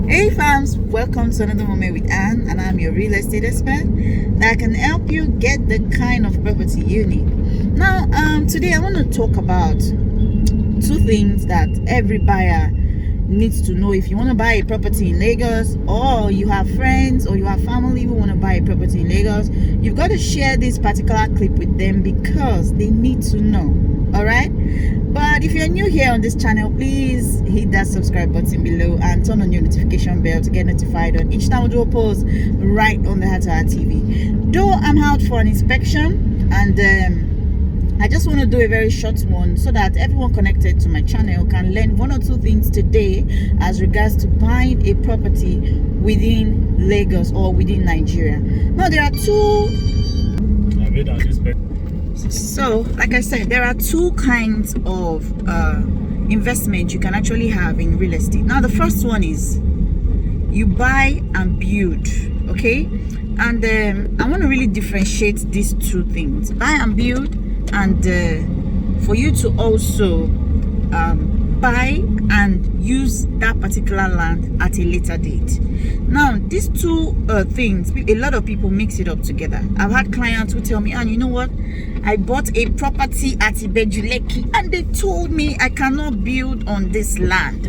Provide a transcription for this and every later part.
Hey fams, welcome to another moment with Anne, and I'm your real estate expert that can help you get the kind of property you need. Now, today I want to talk about two things that every buyer needs to know. If you want to buy a property in Lagos, or you have friends or you have family who want to buy a property in Lagos, you've got to share this particular clip with them because they need to know. All right, but if you're new here on this channel, please hit that subscribe button below and turn on your notification bell to get notified on each time we do a post right on the Heart to Heart TV. Though I'm out for an inspection, and I just want to do a very short one so that everyone connected to my channel can learn one or two things today as regards to buying a property within Lagos or within Nigeria. Now, there are two. So, like I said, there are two kinds of investment you can actually have in real estate. Now, the first one is you buy and build, okay? And I want to really differentiate these two things: buy and build, and for you to also buy and use that particular land at a later date. Now, these two things, a lot of people mix it up together. I've had clients who tell me, and you know what, I bought a property at Ibejuleki and they told me I cannot build on this land.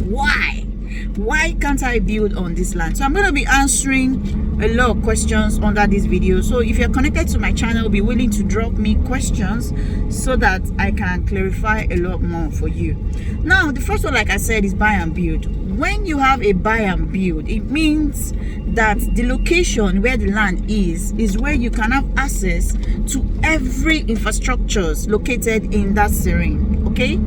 Why can't I build on this land? So I'm going to be answering a lot of questions under this video. So if you're connected to my channel, be willing to drop me questions so that I can clarify a lot more for you. Now, the first one, like I said, is buy and build. When you have a buy and build, it means that the location where the land is where you can have access to every infrastructures located in that terrain. Okay,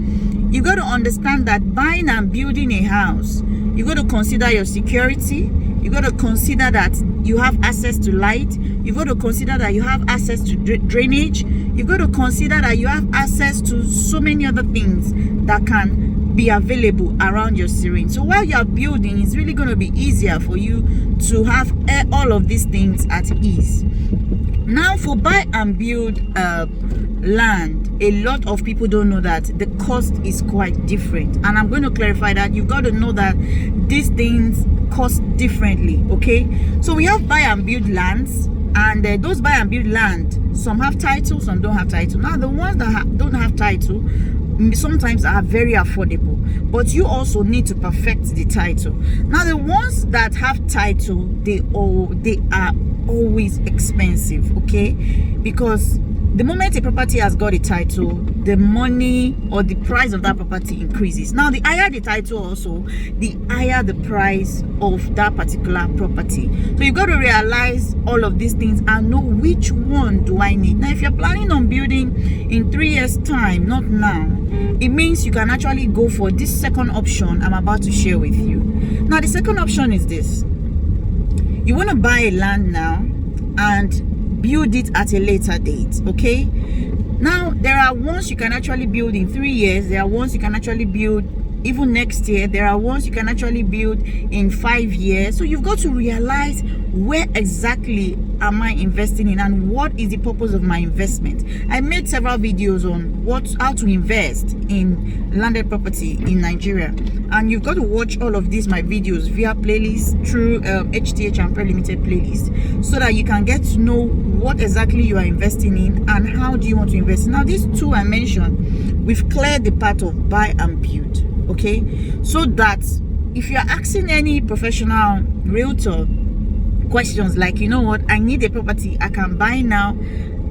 you got to understand that buying and building a house, you got to consider your security. You got to consider that you have access to light. You got to consider that you have access to drainage. You got to consider that you have access to so many other things that can be available around your terrain. So while you are building, it's really going to be easier for you to have all of these things at ease. Now, for buy and build land, a lot of people don't know that the cost is quite different, and I'm going to clarify that. You've got to know that these things cost differently. Okay, so we have buy and build lands, and those buy and build land, some have title, some don't have title. Now, the ones that don't have title sometimes are very affordable, but you also need to perfect the title. Now, the ones that have title, they are always expensive, okay? Because the moment a property has got a title, the money or the price of that property increases. Now, the higher the title, also the higher the price of that particular property. So you got to realize all of these things and know which one do I need. Now, if you're planning on building in 3 years time, not now, it means you can actually go for this second option I'm about to share with you. Now, the second option is this: you want to buy a land now and build it at a later date. Okay, now there are ones you can actually build in 3 years. There are ones you can actually build even next year. There are ones you can actually build in 5 years. So you've got to realize, where exactly am I investing in, and what is the purpose of my investment? I made several videos on how to invest in landed property in Nigeria, and you've got to watch all of these my videos via playlist through HTH and pre-limited playlist, so that you can get to know what exactly you are investing in and how do you want to invest. Now, these two I mentioned, we've cleared the part of buy and build. Okay, so that if you're asking any professional realtor questions like, you know what, I need a property, I can buy now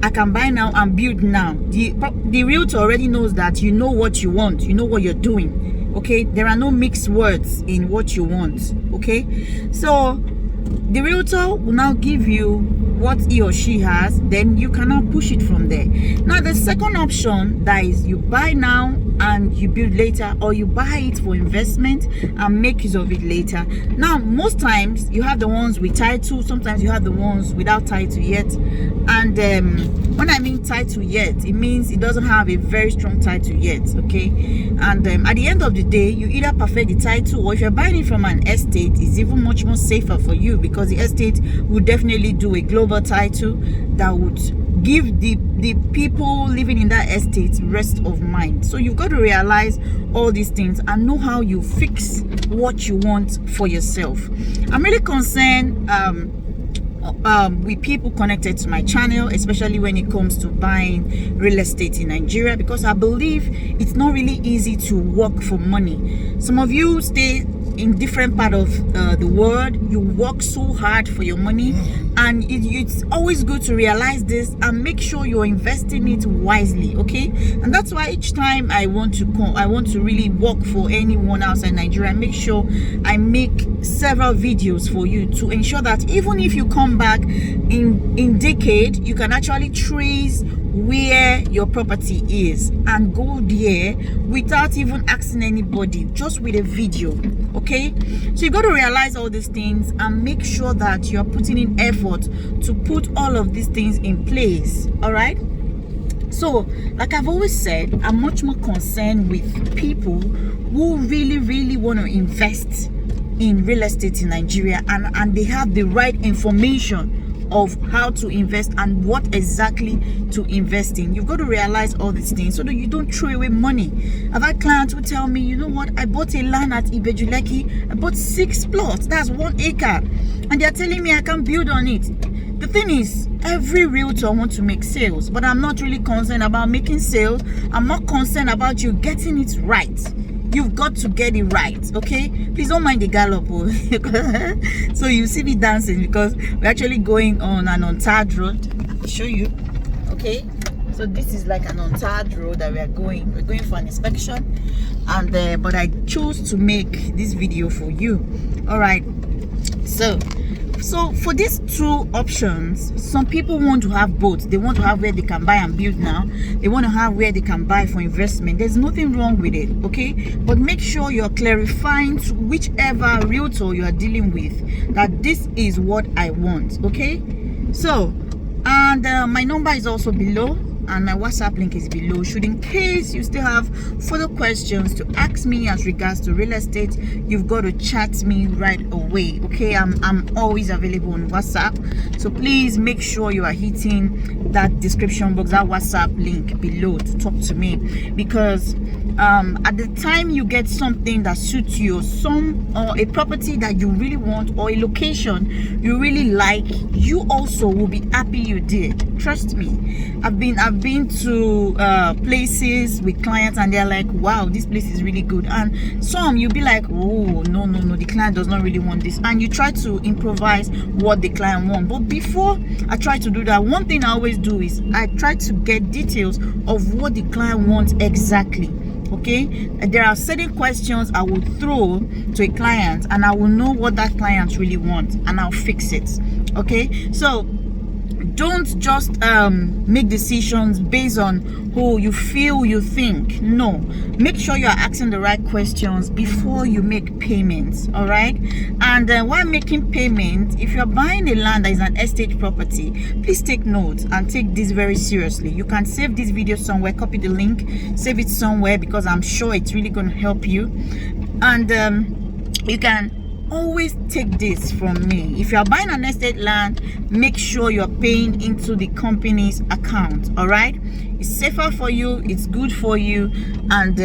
and build now, the realtor already knows that you know what you want, you know what you're doing. Okay, there are no mixed words in what you want. Okay, so the realtor will now give you what he or she has, then you can now push it from there. Now, the second option, that is, you buy now and you build later, or you buy it for investment and make use of it later. Now, most times you have the ones with title, sometimes you have the ones without title yet. And when I mean title yet, it means it doesn't have a very strong title yet. Okay, and at the end of the day, you either perfect the title, or if you're buying it from an estate, it's even much more safer for you, because the estate would definitely do a global title that would give the people living in that estate rest of mind. So you've got to realize all these things and know how you fix what you want for yourself. I'm really concerned with people connected to my channel, especially when it comes to buying real estate in Nigeria, because I believe it's not really easy to work for money. Some of you stay in different part of the world, you work so hard for your money, and it's always good to realize this and make sure you're investing it wisely, okay? And that's why each time I want to really work for anyone outside Nigeria, make sure I make several videos for you to ensure that even if you come back in decade, you can actually trace where your property is and go there without even asking anybody, just with a video, okay? So you got to realize all these things and make sure that you're putting in effort to put all of these things in place. All right, so like I've always said, I'm much more concerned with people who really want to invest in real estate in Nigeria, and they have the right information of how to invest and what exactly to invest in. You've got to realize all these things so that you don't throw away money. I've had clients who tell me, you know what, I bought a land at Ibejuleki, I bought 6 plots, that's 1 acre, and they're telling me I can build on it. The thing is, every realtor wants to make sales, but I'm not really concerned about making sales. I'm more concerned about you getting it right. You've got to get it right, okay? Please don't mind the gallop. So you see me dancing because we're actually going on an untarred road. I'll show you, okay? So this is like an untarred road that we're going for an inspection, and but I chose to make this video for you. All right, so for these 2 options, some people want to have both. They want to have where they can buy and build now. They want to have where they can buy for investment. There's nothing wrong with it, okay? But make sure you're clarifying to whichever realtor you are dealing with that this is what I want, okay? So, and my number is also below, and my WhatsApp link is below. Should in case you still have further questions to ask me as regards to real estate, you've got to chat me right away, okay? I'm always available on WhatsApp, so please make sure you are hitting that description box, that WhatsApp link below, to talk to me, because at the time you get something that suits you, or a property that you really want, or a location you really like, you also will be happy you did. Trust me, I've been to places with clients and they're like, wow, this place is really good, and some you'll be like, oh no, the client does not really want this, and you try to improvise what the client wants. But before I try to do that, one thing I always do is I try to get details of what the client wants exactly, okay? There are certain questions I will throw to a client and I will know what that client really wants and I'll fix it, okay? So don't just make decisions based on who you feel you think. No, make sure you are asking the right questions before you make payments. All right, and while making payments, if you're buying a land that is an estate property, please take note and take this very seriously. You can save this video somewhere, copy the link, save it somewhere, because I'm sure it's really going to help you. And you can always take this from me. If you are buying an estate land, make sure you're paying into the company's account. All right, it's safer for you, it's good for you, and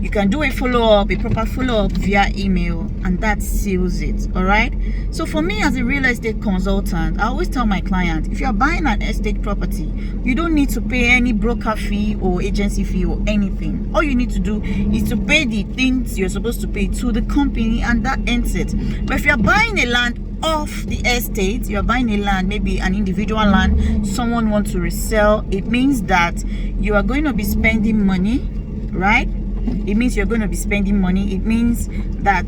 you can do a proper follow-up via email, and that seals it. All right, so for me as a real estate consultant, I always tell my client, if you're buying an estate property, you don't need to pay any broker fee or agency fee or anything. All you need to do is to pay the things you're supposed to pay to the company, and that ends it. But if you're buying a land off the estate, you're buying a land, maybe an individual land someone wants to resell, it means that you are going to be spending money, right? It means you're going to be spending money. It means that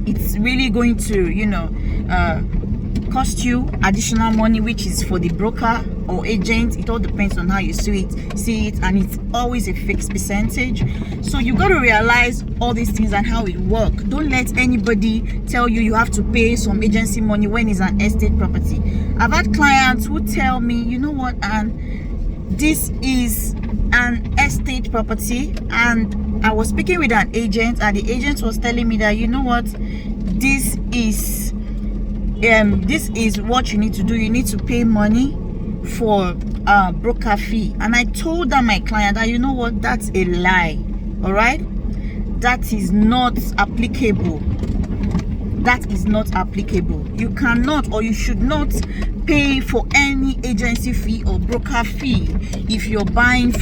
it's really going to, cost you additional money, which is for the broker or agent. It all depends on how you see it, and it's always a fixed percentage. So you got to realize all these things and how it works. Don't let anybody tell you you have to pay some agency money when it's an estate property. I've had clients who tell me, you know what, and this is an estate property, and I was speaking with an agent, and the agent was telling me that, you know what, this is what you need to do. You need to pay money for broker fee. And I told that my client that, you know what, that's a lie. All right, that is not applicable. That is not applicable. You cannot, or you should not pay for any agency fee or broker fee if you're buying